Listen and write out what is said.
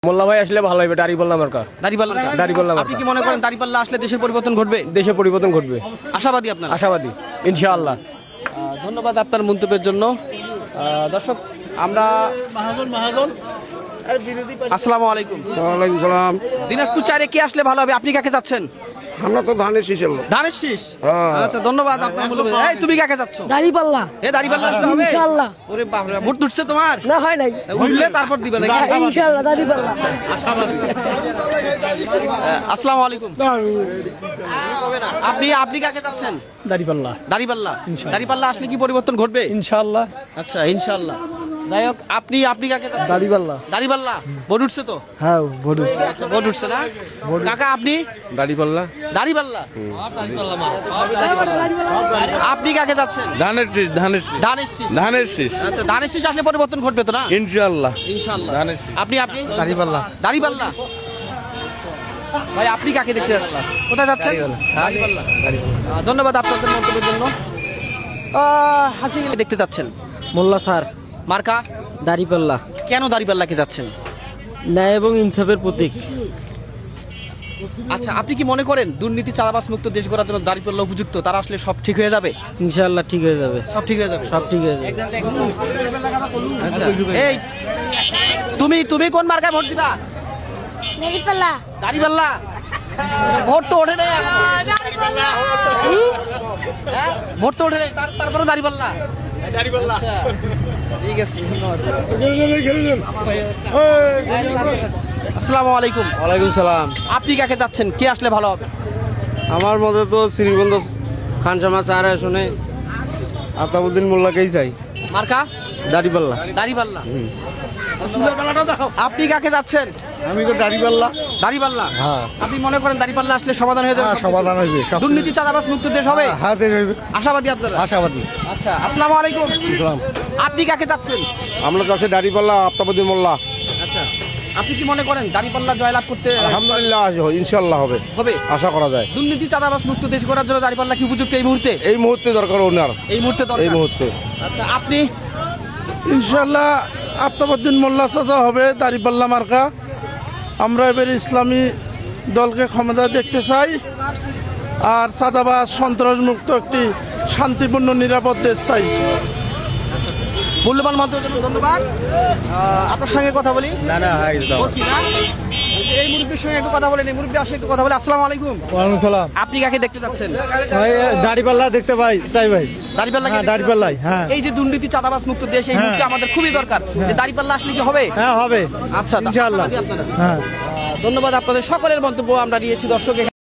মোল্লা ভাই আসলে ভালো হবে। দাঁড়িপাল্লা মার্কা। দাঁড়িপাল্লা। আপনি কি মনে করেন দাঁড়িপাল্লা আসলে দেশের পরিবর্তন ঘটবে? দেশের পরিবর্তন ঘটবে। আশাবাদী আপনারা? আশাবাদী ইনশাআল্লাহ। ধন্যবাদ আপনার মন্তব্যের জন্য। দর্শক আমরা আসসালামু আলাইকুম। ওয়ালাইকুম সালাম। দিনাজপুর 4-এ কে আসলে ভালো হবে? আপনি কাকে চাচ্ছেন? আমরা তো ধানের শীষ এলো। ধানের শীষ। হ্যাঁ। আচ্ছা ধন্যবাদ আপনার মূল্যবান। এই তুমি কাকে চাচ্ছ? দাঁড়িপাল্লা। দাঁড়িপাল্লা আসলে হবে ইনশাআল্লাহ। ওরে বাপ রে, ভোট উঠছে তোমার? না হয় নাই। উঠলে তারপর দিবে নাকি? ইনশাআল্লাহ দাঁড়িপাল্লা। আসসালামু আলাইকুম। আপনি কাকে চাচ্ছেন? দাঁড়িপাল্লা। দাঁড়িপাল্লা আসলে কি পরিবর্তন ঘটবে? ইনশাআল্লাহ। আচ্ছা ইনশাআল্লাহ। যাই হোক আপনি কাকে চাচ্ছেন? দাঁড়িপাল্লা। ভোট উঠছে তো? হ্যাঁ ভোট। আচ্ছা ভোট উঠছে না? কাকা আপনি? দাড়িপাল্লা। দাঁড়িপাল্লা। আপনি কাকে যাচ্ছেন? ধানের শীষ। ধানের শীষ। আচ্ছা ধানের শীষ আসলে পরিবর্তন ঘটবে তো না? ইনশাআল্লাহ। ধানের শীষ। আপনি দাঁড়িপাল্লা। ভাই আপনি কাকে দেখতে যাচ্ছেন? কোথায় যাচ্ছেন? দাঁড়িপাল্লা। ধন্যবাদ আপনাদের মন্তব্যের জন্য। হাসি দেখতে যাচ্ছেন? মোল্লা স্যার। মার্কা? দাঁড়িপাল্লা। কেন দাঁড়িপাল্লাকে যাচ্ছেন? ন্যায় এবং ইনসাফের প্রতীক। আচ্ছা আপনি কি মনে করেন দুর্নীতি চাঁদাবাজ মুক্ত দেশ গড়ার জন্য দাঁড়িপাল্লা উপযুক্ত? তারা আসলে সব ঠিক হয়ে যাবে? ইনশাআল্লাহ ঠিক হয়ে যাবে। সব ঠিক হয়ে যাবে। সব ঠিক হয়ে যাবে। আচ্ছা এই তুমি কোন মার্কায় ভোট দিবা? দাঁড়িপাল্লা। দাঁড়িপাল্লা। ভোট তো ওঠে নাই এখনো। হ্যাঁ? ভোট তো ওঠে নাই, তারপরে দাঁড়িপাল্লা। আচ্ছা, ঠিক আছে ধন্যবাদ। আসসালামু আলাইকুম। ওয়ালাইকুম সালাম। আপনি কাকে চাচ্ছেন? কে আসলে ভালো হবে? আমার মতে তো শ্রীগন্ধ খানসামা 4 আসনে আতাউদ্দিন মোল্লাকেই চাই। মার্কা? দাড়িপাল্লা। দাঁড়িপাল্লা। আপনি কাকে যাচ্ছেন? আমি তো দাড়িপাল্লা। দাঁড়িপাল্লা। হ্যাঁ। আপনি মনে করেন দাঁড়িপাল্লা আসলে সমাধান হয়ে যাবে? সমাধান হইবে। দুর্নীতি চাঁদাবাজ মুক্ত দেশ হবে? হ্যাঁ হইবে। আশাবাদী আপনারা? আশাবাদী। আচ্ছা আসসালামু আলাইকুম। আপনি কাকে চাচ্ছেন? আমরা তো আছে দাড়িপাল্লা, আতাউদ্দিন মোল্লা। আচ্ছা আপনি কি মনে করেন দাঁড়িপাল্লা জয়লাভ করতে আলহামদুলিল্লাহ ইনশাআল্লাহ হবে। আশা করা যায়। দুর্নীতি চাঁদাবাজ মুক্ত দেশ গড়ার জন্য দাঁড়িপাল্লা কি উপযুক্ত এই মুহূর্তে? এই মুহূর্তে দরকার ওনার। এই মুহূর্তে দরকার। এই মুহূর্তে। আচ্ছা আপনি? ইনশাল্লাহ আফতাবউদ্দিন মোল্লা চাচা হবে, দাঁড়িপাল্লা মার্কা। আমরা এবার ইসলামী দলকে ক্ষমতা দেখতে চাই, আর চাঁদাবাজ সন্ত্রাসমুক্ত একটি শান্তিপূর্ণ নিরাপদ দেশ চাই। মূল্যবান মন্ত্রের জন্য ধন্যবাদ। আপনার সঙ্গে কথা বলি? না ভাই বলছি না, এই মুরব্বীর সঙ্গে একটু কথা বলেন। এই মুরব্বী আসলে একটু কথা বলে। আসসালামু আলাইকুম। ওয়ালাইকুম সালাম। আপনি কাকে দেখতে যাচ্ছেন? দাঁড়িপাল্লা দেখতে চাই ভাই। দাঁড়িপাল্লা। দাঁড়িপাল্লাই। হ্যাঁ। এই যে দুর্নীতি চাঁদাবাজ মুক্ত দেশ, এই মুহূর্তে আমাদের খুবই দরকার। দাঁড়িপাল্লা আসলে কি হবে? হ্যাঁ হবে আচ্ছা ইনশাআল্লাহ। আপনারা? হ্যাঁ ধন্যবাদ আপনাদের সকলের মন্তব্য আমরা নিয়েছি। দর্শক